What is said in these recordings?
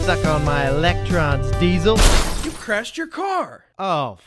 suck on my electrons, Diesel. You crashed your car. Oh,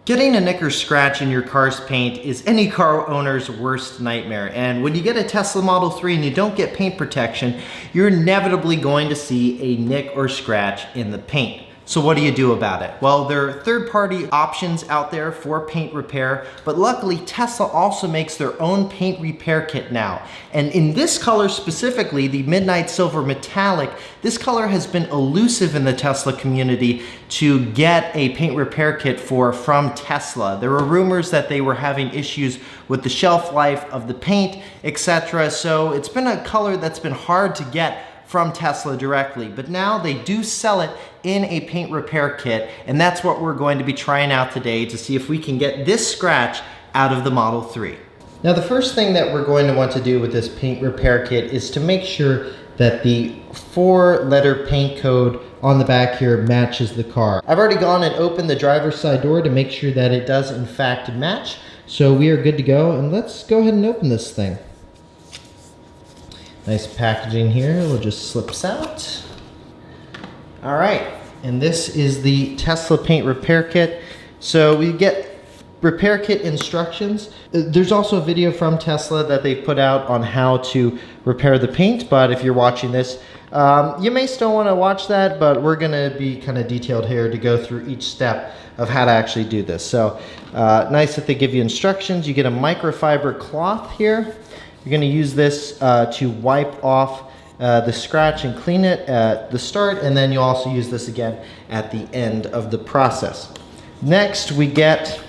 Getting a nick or scratch in your car's paint is any car owner's worst nightmare. And when you get a Tesla Model 3 and you don't get paint protection, you're inevitably going to see a nick or scratch in the paint. So what do you do about it? Well, there are third-party options out there for paint repair, but luckily Tesla also makes their own paint repair kit now. And in this color specifically, the Midnight Silver Metallic, this color has been elusive in the Tesla community to get a paint repair kit from Tesla. There were rumors that they were having issues with the shelf life of the paint, etc. So it's been a color that's been hard to get from Tesla directly, but now they do sell it in a paint repair kit, and that's what we're going to be trying out today to see if we can get this scratch out of the Model 3. Now the first thing that we're going to want to do with this paint repair kit is to make sure that the 4-letter paint code on the back here matches the car. I've already gone and opened the driver's side door to make sure that it does in fact match, so we are good to go, and let's go ahead and open this thing. Nice packaging here, it just slips out. All right, and this is the Tesla paint repair kit. So we get repair kit instructions. There's also a video from Tesla that they put out on how to repair the paint, but if you're watching this, you may still want to watch that, but we're gonna be kind of detailed here to go through each step of how to actually do this. So nice that they give you instructions. You get a microfiber cloth here. You're going to use this to wipe off the scratch and clean it at the start, and then you also use this again at the end of the process. Next, we get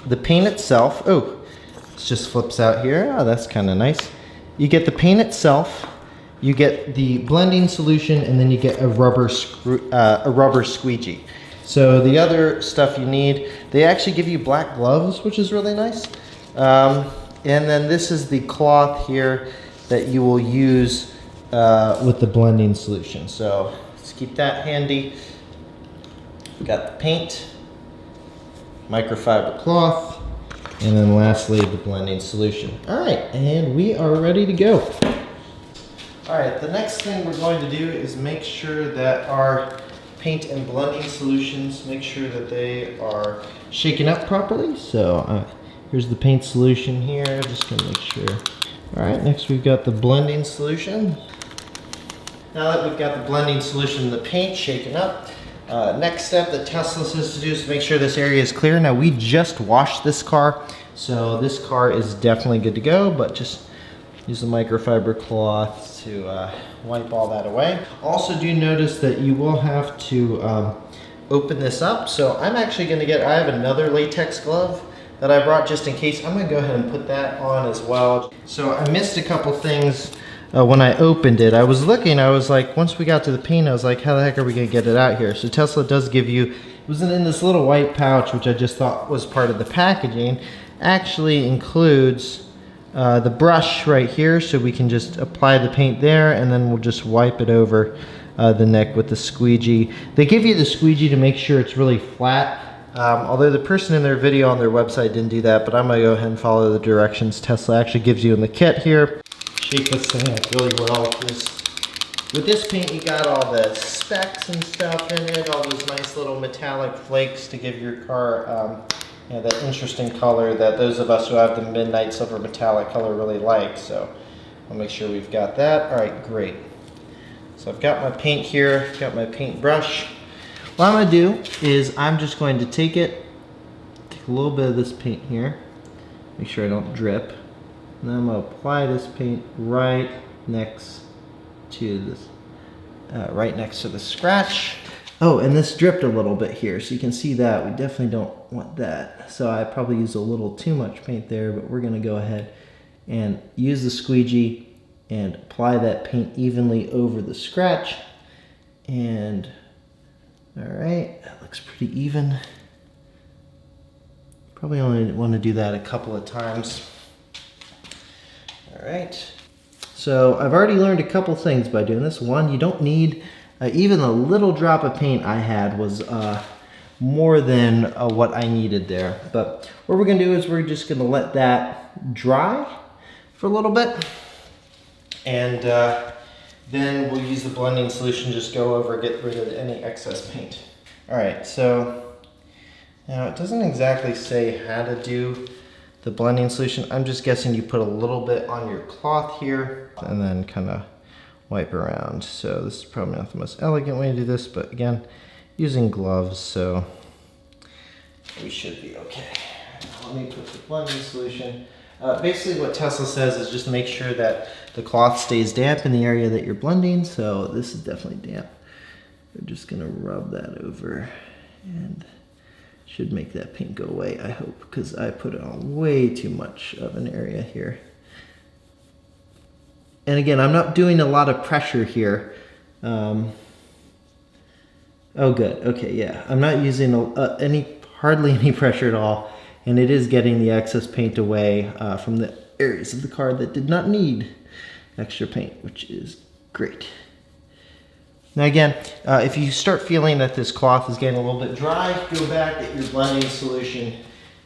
the paint itself. Oh, it just flips out here. Oh, that's kind of nice. You get the paint itself, you get the blending solution, and then you get a rubber squeegee. So the other stuff you need, they actually give you black gloves, which is really nice. And then this is the cloth here that you will use with the blending solution. So let's keep that handy. We've got the paint, microfiber cloth, and then lastly the blending solution. All right, and we are ready to go. All right, the next thing we're going to do is make sure that our paint and blending solutions, make sure that they are shaken up properly. So here's the paint solution here, just gonna make sure. All right, next we've got the blending solution. Now that we've got the blending solution and the paint shaken up, next step that Tesla says to do is to make sure this area is clear. Now we just washed this car, so this car is definitely good to go, but just use the microfiber cloth to wipe all that away. Also do notice that you will have to open this up. So I'm actually gonna I have another latex glove that I brought just in case. I'm gonna go ahead and put that on as well. So I missed a couple things when I opened it. I was looking, I was like, once we got to the paint, I was like, how the heck are we gonna get it out here? So Tesla does give you, it was in this little white pouch, which I just thought was part of the packaging, actually includes the brush right here, so we can just apply the paint there, and then we'll just wipe it over the neck with the squeegee. They give you the squeegee to make sure it's really flat. Although the person in their video on their website didn't do that, but I'm gonna go ahead and follow the directions Tesla actually gives you in the kit here. Shake this thing up really well. With this paint, you got all the specks and stuff in it, all those nice little metallic flakes to give your car that interesting color that those of us who have the Midnight Silver Metallic color really like. So I'll make sure we've got that. All right, great. So I've got my paint here, got my paint brush. What I'm gonna do is I'm just going to take a little bit of this paint here, make sure I don't drip, and then I'm gonna apply this paint right next to this, right next to the scratch. Oh, and this dripped a little bit here, so you can see that. We definitely don't want that. So I probably used a little too much paint there, but we're gonna go ahead and use the squeegee and apply that paint evenly over the scratch. And all right, that looks pretty even. Probably only want to do that a couple of times. All right, so I've already learned a couple things by doing this. One, you don't need, even a little drop of paint I had was more than what I needed there. But what we're gonna do is we're just gonna let that dry for a little bit. And then we'll use the blending solution, just go over, get rid of any excess paint. All right, so now it doesn't exactly say how to do the blending solution. I'm just guessing you put a little bit on your cloth here and then kind of wipe around. So this is probably not the most elegant way to do this, but again, using gloves, so we should be okay. Let me put the blending solution. Basically what Tesla says is just make sure that the cloth stays damp in the area that you're blending. So this is definitely damp. We're just gonna rub that over and should make that paint go away, I hope, because I put it on way too much of an area here. And again, I'm not doing a lot of pressure here. Oh good, okay, yeah. I'm not using hardly any pressure at all. And it is getting the excess paint away from the areas of the car that did not need extra paint, which is great. Now again, if you start feeling that this cloth is getting a little bit dry, go back, get your blending solution,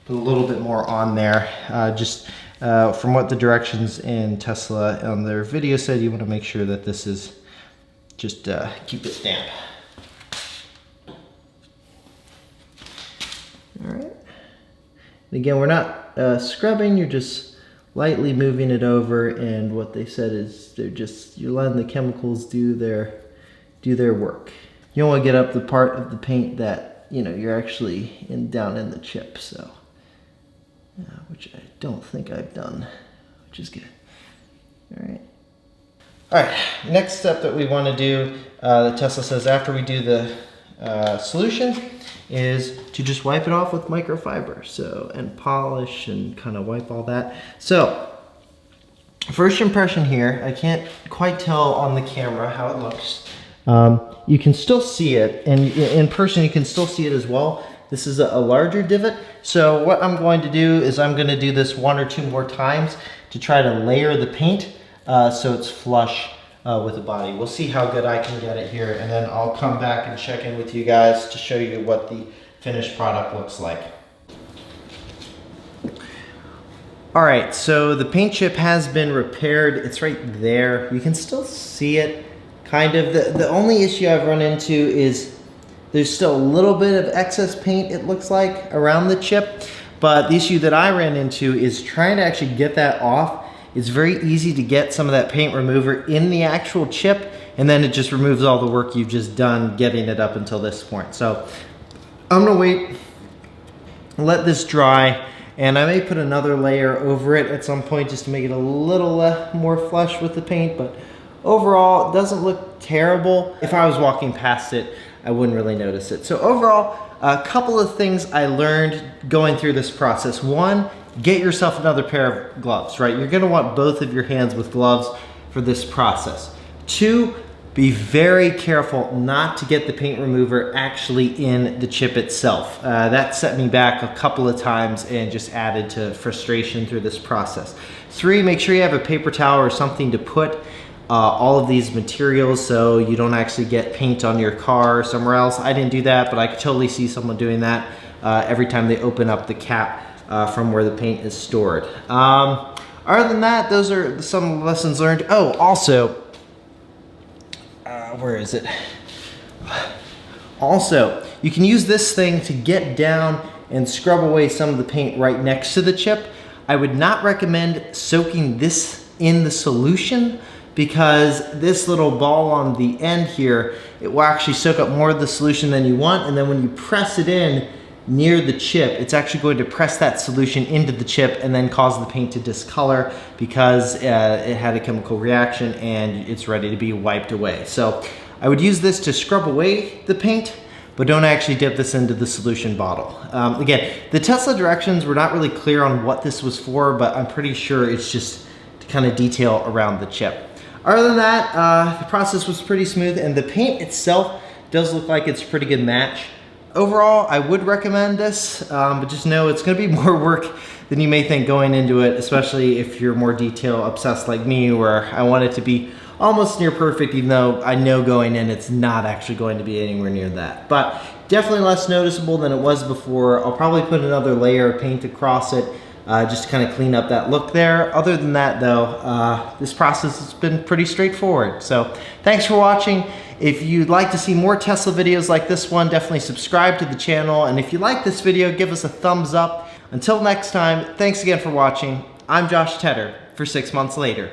put a little bit more on there. From what the directions in Tesla on their video said, you want to make sure that this is just keep it damp. All right. And again, we're not scrubbing, you're just lightly moving it over, and what they said is you're letting the chemicals do their work. You don't want to get up the part of the paint that you're actually down in the chip, so which I don't think I've done, which is good. All right, next step that we want to do, that Tesla says after we do the solution, is to just wipe it off with microfiber. So, and polish and kind of wipe all that. So, first impression here, I can't quite tell on the camera how it looks. You can still see it, and in person you can still see it as well. This is a larger divot. So what I'm going to do is I'm going to do this 1 or 2 more times to try to layer the paint so it's flush with the body. We'll see how good I can get it here, and then I'll come back and check in with you guys to show you what the finished product looks like. All right, so the paint chip has been repaired. It's right there. You can still see it, kind of. The only issue I've run into is there's still a little bit of excess paint, it looks like, around the chip. But the issue that I ran into is trying to actually get that off. It's very easy to get some of that paint remover in the actual chip, and then it just removes all the work you've just done getting it up until this point. So I'm gonna wait, let this dry, and I may put another layer over it at some point just to make it a little more flush with the paint, but overall, it doesn't look terrible. If I was walking past it, I wouldn't really notice it. So overall, a couple of things I learned going through this process. One, get yourself another pair of gloves, right? You're gonna want both of your hands with gloves for this process. 2, be very careful not to get the paint remover actually in the chip itself. That set me back a couple of times and just added to frustration through this process. 3, make sure you have a paper towel or something to put all of these materials so you don't actually get paint on your car or somewhere else. I didn't do that, but I could totally see someone doing that every time they open up the cap from where the paint is stored. Other than that, those are some lessons learned. Oh, also, where is it? Also, you can use this thing to get down and scrub away some of the paint right next to the chip. I would not recommend soaking this in the solution, because this little ball on the end here, it will actually soak up more of the solution than you want, and then when you press it in near the chip, it's actually going to press that solution into the chip and then cause the paint to discolor because it had a chemical reaction and it's ready to be wiped away. So I would use this to scrub away the paint, but don't actually dip this into the solution bottle. Again, the Tesla directions were not really clear on what this was for, but I'm pretty sure it's just to kind of detail around the chip. Other than that, the process was pretty smooth, and the paint itself does look like it's a pretty good match. Overall, I would recommend this, but just know it's gonna be more work than you may think going into it, especially if you're more detail obsessed like me, where I want it to be almost near perfect, even though I know going in it's not actually going to be anywhere near that. But definitely less noticeable than it was before. I'll probably put another layer of paint across it just to kind of clean up that look there. Other than that though, this process has been pretty straightforward. So thanks for watching. If you'd like to see more Tesla videos like this one, definitely subscribe to the channel. And if you like this video, give us a thumbs up. Until next time, thanks again for watching. I'm Josh Tedder for 6 Months Later.